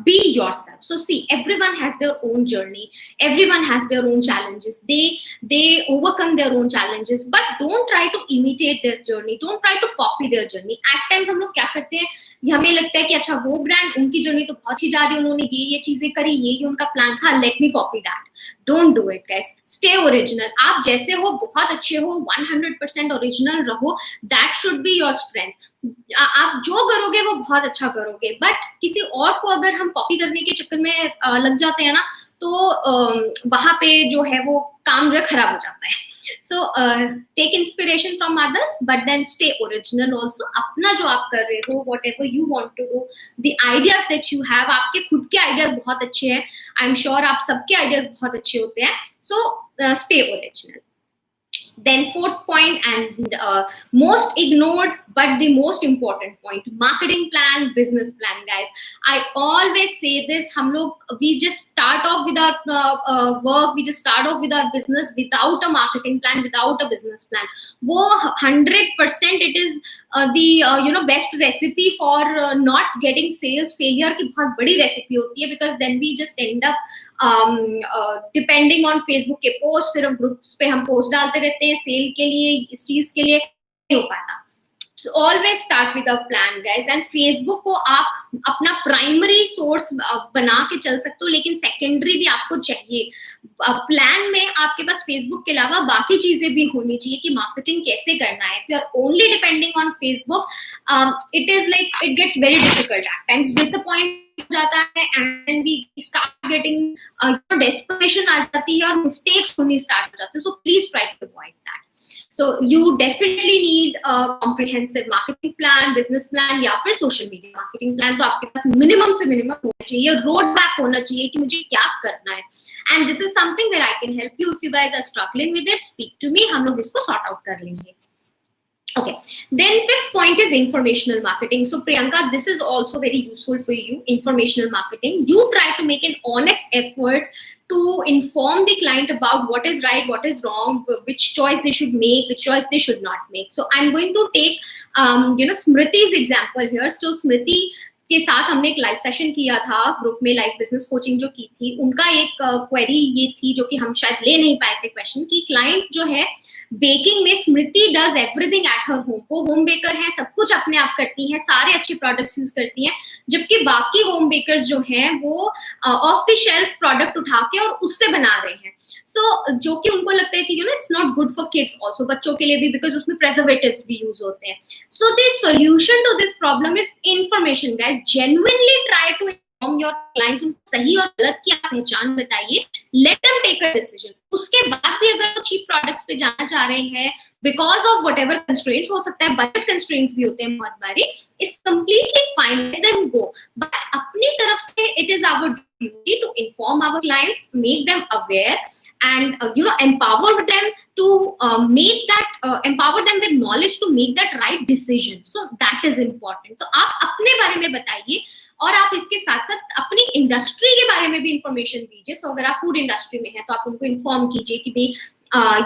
be yourself. So see, everyone has their own journey, everyone has their own challenges, they overcome their own challenges, but don't try to imitate their journey, don't try to copy their journey. At times हम लोग क्या करते हैं, हमें लगता है कि अच्छा वो ब्रांड, उनकी जर्नी तो बहुत ही जा रही है, उन्होंने ये चीजें करी, ये उनका प्लान था, let me copy that. Don't do it guys, stay original. आप जैसे हो बहुत अच्छे हो, 100% ओरिजिनल रहो, that should be your strength. आप जो करोगे वो बहुत अच्छा करोगे, बट किसी और को अगर हम कॉपी करने के चक्कर में लग जाते हैं ना, तो वहां पे जो है वो काम जो खराब हो जाता है. So take inspiration from others but then stay original also. अपना जो आप कर रहे हो, whatever you want to do, the ideas that you have, आपके खुद के आइडियाज बहुत अच्छे हैं, आई एम श्योर आप सबके आइडियाज बहुत अच्छे होते हैं. So stay original. Then fourth point and most ignored but the most important point, marketing plan, business plan guys. I always say this, hum log we just start off with our work, we just start off with our business without a marketing plan, without a business plan. Wo 100% it is the best recipe for not getting sales. Failure की बहुत बड़ी recipe होती है, because then we just end up depending on Facebook के post, सिर्फ groups पे हम post डालते रहते हैं सेल के लिए, इस चीज के लिए नहीं हो पाता. So always start with a plan guys. And Facebook को आप अपना प्राइमरी सोर्स बना के चल सकते हो, लेकिन सेकेंडरी भी आपको चाहिए. प्लान में आपके पास Facebook के अलावा बाकी चीजें भी होनी चाहिए कि मार्केटिंग कैसे करना है. If you are only depending on Facebook, it is like it gets very difficult at times, disappoint जाता है, and we start getting desperation आ जाती है और mistakes होनी start हो जाते हैं. So please try to avoid that. So you definitely need a comprehensive marketing plan, business plan या फिर social media marketing plan. तो आपके पास minimum से minimum होना चाहिए, road map होना चाहिए कि मुझे क्या करना है. And this is something where I can help you. If you guys are struggling with it, speak to me. हम लोग इसको sort out कर लेंगे. Okay, then fifth point is informational marketing. So Priyanka, this is also very useful for you. Informational marketing, you try to make an honest effort to inform the client about what is right, what is wrong, which choice they should make, which choice they should not make. So I'm going to take Smriti's example here. So Smriti के साथ हमने एक live session किया था group में, live business coaching जो की थी, उनका एक क्वेरी ये थी जो कि हम शायद ले नहीं पाए थे क्वेश्चन, कि क्लाइंट जो है बेकिंग में Smriti does everything at her home, वो होम बेकर है, सब कुछ अपने आप करती हैं, सारे अच्छे प्रोडक्ट्स यूज करती हैं, जबकि बाकी होम बेकर्स जो हैं वो ऑफ द शेल्फ प्रोडक्ट उठा के और उससे बना रहे हैं। सो जो कि उनको लगता है कि it's not good for kids also, बच्चों के लिए भी, बिकॉज उसमें प्रेजर्वेटिव्स भी यूज होते हैं। So the solution to this problem is information guys. Genuinely try to inform your clients, उनको सही और गलत की आप पहचान बताइए, let them take a decision. उसके बाद भी अगर वो चीप प्रोडक्ट्स पे जाना चाह रहे हैं because of what ever constraints, हो सकता है बजट कंस्ट्रेंट्स भी होते हैं बहुत बारी, it's completely fine, let them go. But अपनी तरफ से it is our duty to inform our clients, make them aware and empower them to empower them with knowledge to make that right decision. So that is important. तो आप अपने बारे में बताइए और आप इसके साथ साथ अपनी इंडस्ट्री के बारे में भी इंफॉर्मेशन दीजिए। सो अगर आप फूड इंडस्ट्री में हैं तो आप उनको इन्फॉर्म कीजिए कि भाई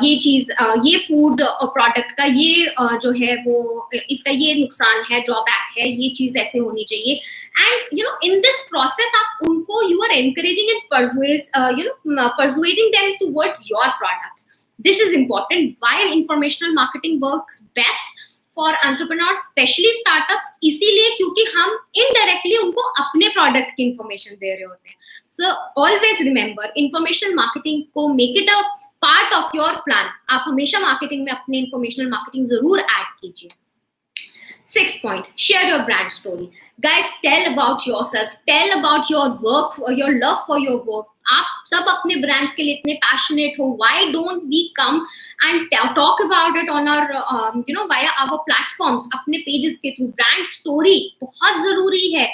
ये चीज, ये फूड प्रोडक्ट का ये जो है वो इसका ये नुकसान है, ड्रॉबैक है, ये चीज ऐसे होनी चाहिए। एंड इन दिस प्रोसेस आप उनको, you are encouraging and persuading them towards your products. This is important. Why informational marketing works best for entrepreneurs, especially startups, इसीलिए क्योंकि हम indirectly उनको अपने प्रोडक्ट की इंफॉर्मेशन दे रहे होते हैं। So always remember, informational marketing को make it a part of your plan. आप हमेशा मार्केटिंग में अपने इंफॉर्मेशनल मार्केटिंग जरूर ऐड कीजिए। 6th point, share your brand story. Guys, tell about yourself, tell about your work, your love for your work. आप सब अपने ब्रांड्स के लिए इतने पैशनेट हो, why don't we come and talk about it on our via our platforms, अपने pages के through. Brand story बहुत जरूरी है।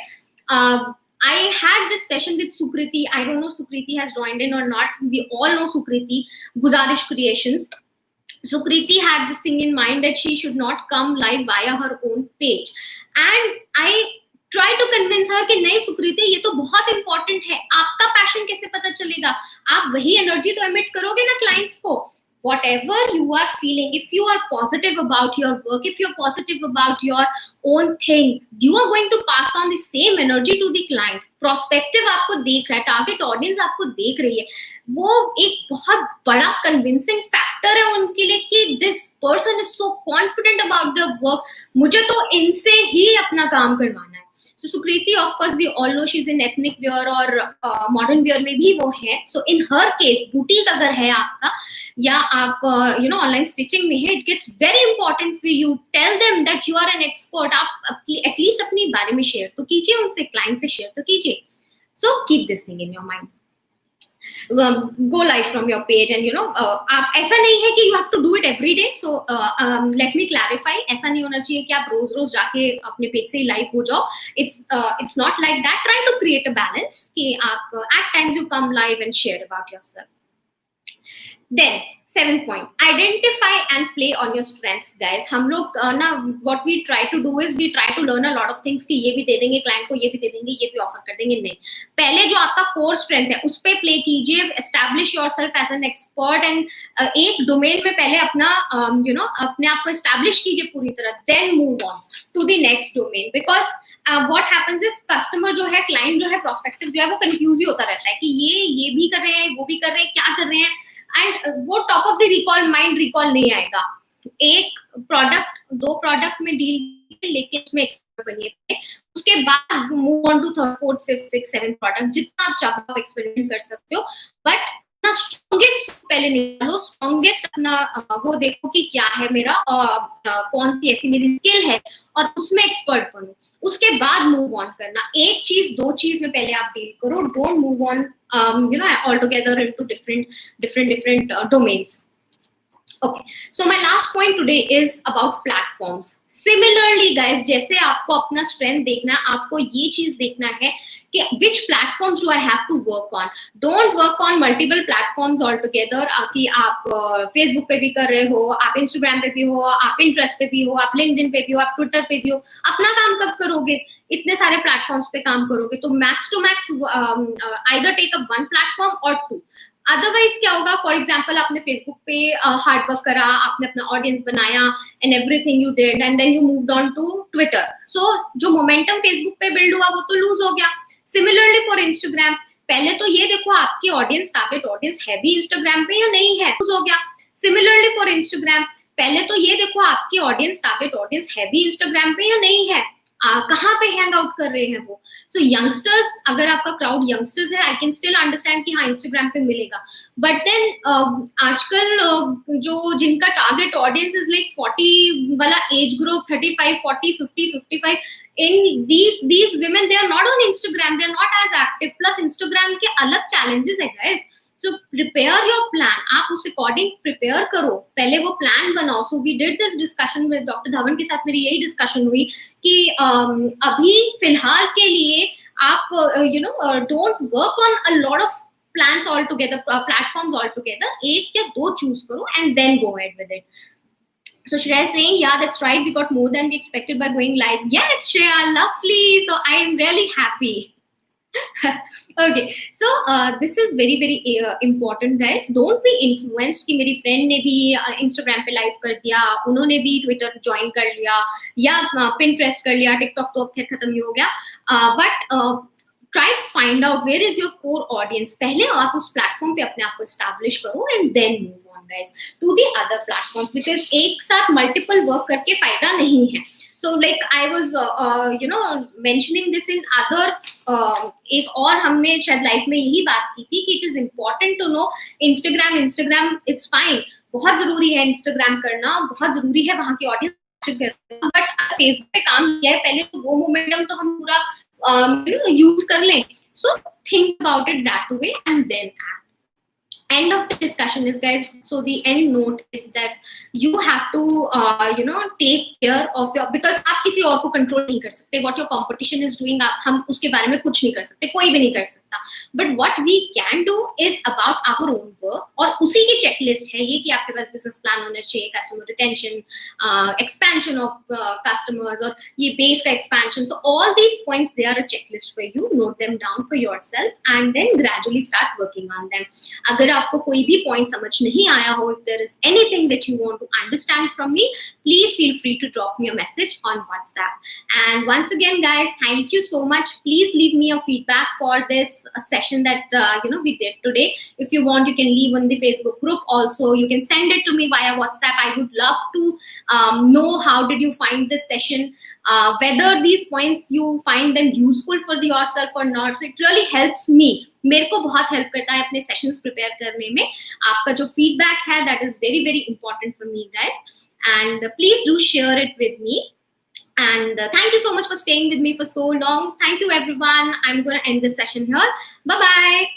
I had this session with Sukriti. I don't know Sukriti has joined in or not. We all know Sukriti, Guzarish Creations. Sukriti had this thing in mind that she should not come live via her own page, and I try to convince her कि नहीं सुकृति, ये तो बहुत important है। आपका passion कैसे पता चलेगा? आप वही एनर्जी तो एमिट करोगे ना क्लाइंट्स को। Whatever you are feeling, if you are positive about your work, if you're positive about your own thing, you are going to pass on the same energy to the client. Prospective आपको देख रहा है, target audience आपको देख रही है, वो एक बहुत बड़ा कन्विंसिंग फैक्टर है उनके लिए कि this person is so confident about the work, मुझे तो इनसे ही अपना काम करवाना है। So Sukriti, of course, we all know she's in ethnic wear और modern wear में भी वो है। So in her case, boutique अगर है आपका या आप online stitching में है, it gets very important for you. Tell them that you are an expert. आप at least अपने बारे में share तो कीजिए उनसे, client से share तो कीजिए। So keep this thing in your mind. Go live from your page and आप ऐसा नहीं है कि you have to do it every day. So let me clarify, ऐसा नहीं होना चाहिए कि आप रोज रोज जाके अपने पेज से ही लाइव हो जाओ। It's not like that. Try to create a balance कि आप at times you come live and share about yourself. Then 7th point, identify and play on your strengths, guys. हम लोग ना what we try to do is we try to learn a lot of things कि ये भी दे देंगे client को, ये भी दे देंगे, ये भी ऑफर कर देंगे। नहीं, पहले जो आपका कोर स्ट्रेंथ है उस पे प्ले कीजिए, establish yourself as an expert and एक डोमेन में पहले अपना अपने आप को एस्टैब्लिश कीजिए पूरी तरह, then move on to the next domain. Because what happens is customer जो है, क्लाइंट जो है, प्रोस्पेक्टिव जो है, वो कंफ्यूज ही होता रहता है कि ये भी कर रहे हैं, वो भी कर रहे हैं, क्या कर रहे हैं, एंड वो top of the recall mind recall नहीं आएगा। एक प्रोडक्ट, 2 प्रोडक्ट में डील लेके उसमें एक्सपर्ट बनिए, उसके बाद move on to 3rd 4th 5th 6th 7th product. जितना आप चाहो आप एक्सपेरिमेंट कर सकते हो, बट स्ट्रॉन्गेस्ट पहले निकालो, स्ट्रॉन्गेस्ट अपना वो देखो कि क्या है मेरा, कौन सी ऐसी मेरी स्किल है और उसमें एक्सपर्ट बनो, उसके बाद मूव ऑन करना। एक चीज 2 चीज में पहले आप डील करो, don't move on all together into different domains. Okay, so my last point today is about platforms. Similarly guys, जैसे आपको अपना strength देखना है, आपको ये चीज देखना है कि which platforms do I have to work on. Don't work on multiple platforms altogether कि आप Facebook पे भी कर रहे हो, आप Instagram पे भी हो, आप Pinterest पे भी हो, आप LinkedIn पे भी हो, आप Twitter पे भी हो। अपना काम कब करोगे? इतने सारे प्लेटफॉर्म्स पे काम करोगे तो max to max either take up one platform or 2. Otherwise क्या होगा, फॉर एग्जाम्पल आपने फेसबुक पे हार्ड वर्क करा, आपने अपना ऑडियंस बनाया and everything you did and then you moved on to Twitter, so जो मोमेंटम फेसबुक पे बिल्ड हुआ वो तो लूज हो गया. सिमिलरली फॉर इंस्टाग्राम, पहले तो ये देखो आपकी ऑडियंस, टारगेट ऑडियंस है भी इंस्टाग्राम पे या नहीं है, लूज हो गया. सिमिलरली फॉर इंस्टाग्राम, पहले तो ये देखो आपकी ऑडियंस, टारगेट ऑडियंस है भी इंस्टाग्राम पे या नहीं है, कहाँ पे हैंग आउट कर रहे हैं वो. सो यंगस्टर्स, अगर आपका क्राउड यंगस्टर्स है, आई कैन स्टिल अंडरस्टैंड कि हाँ इंस्टाग्राम पे मिलेगा, बट देन आजकल जो जिनका टारगेट ऑडियंस इज लाइक 40 वाला age group, 35, 40, 50, 55, in these women, they are not on Instagram, they are not as active, plus Instagram के अलग challenges है guys. So prepare your plan, आप उस according prepare करो, पहले वो plan बनाओ. So we did this discussion with Dr. Dhawan के साथ मेरी यही discussion हुई कि अभी फिलहाल के लिए आप don't work on a lot of plans all together, platforms all together, एक या दो choose करो and then go ahead with it. So Shreya is saying, yeah, that's right. We got more than we expected by going live. Yes, Shreya, lovely. So I am really happy. Okay, so this is very very important, guys. Don't be influenced कि मेरी friend ने भी Instagram पे live कर दिया, उन्होंने भी Twitter join कर लिया, या Pinterest कर लिया, TikTok तो अब खैर खत्म ही हो गया. But try to find out where is your core audience. पहले आप उस platform पे अपने आप को establish करो and then move on, guys, to the other platforms, because एक साथ multiple work करके फायदा नहीं है. So like I was mentioning this in other एक और हमने शायद लाइफ में यही बात की थी कि it is important to know Instagram is fine, बहुत जरूरी है Instagram करना, बहुत जरूरी है वहाँ की ऑडियंस करना, बट फेसबुक पे काम किया है पहले तो वो मोमेंटम तो हम पूरा यूज कर लें. So think about it that way and then act. End of the discussion is, guys, so the end note is that you have to take care of your, because आप किसी और को control नहीं कर सकते, what your competition is doing हम उसके बारे में कुछ नहीं कर सकते, कोई भी नहीं कर सकता, but what we can do is about our own work. और उसी की चेकलिस्ट है ये कि आपके पास बिजनेस प्लान होना चाहिए, customer retention, expansion of customers, और ये बेस का expansion. So all these points, they are a checklist for you. Note them down for yourself and then gradually start working on them. अगर आपको कोई भी point समझ नहीं आया हो, if there is anything that you want to understand from me, please feel free to drop me a message on WhatsApp. And once again, guys, thank you so much. Please leave me your feedback for this session that we did today. If you want, you can leave on the Facebook group also. You can send it to me via WhatsApp. I would love to know how did you find this session, whether these points you find them useful for yourself or not. So it really helps me. मेरे को बहुत help करता है अपने sessions prepare करने में. आपका जो फीडबैक है, that is very very important for me, guys, and please do share it with me. And thank you so much for staying with me for so long. Thank you, everyone. I'm going to end this session here. Bye bye.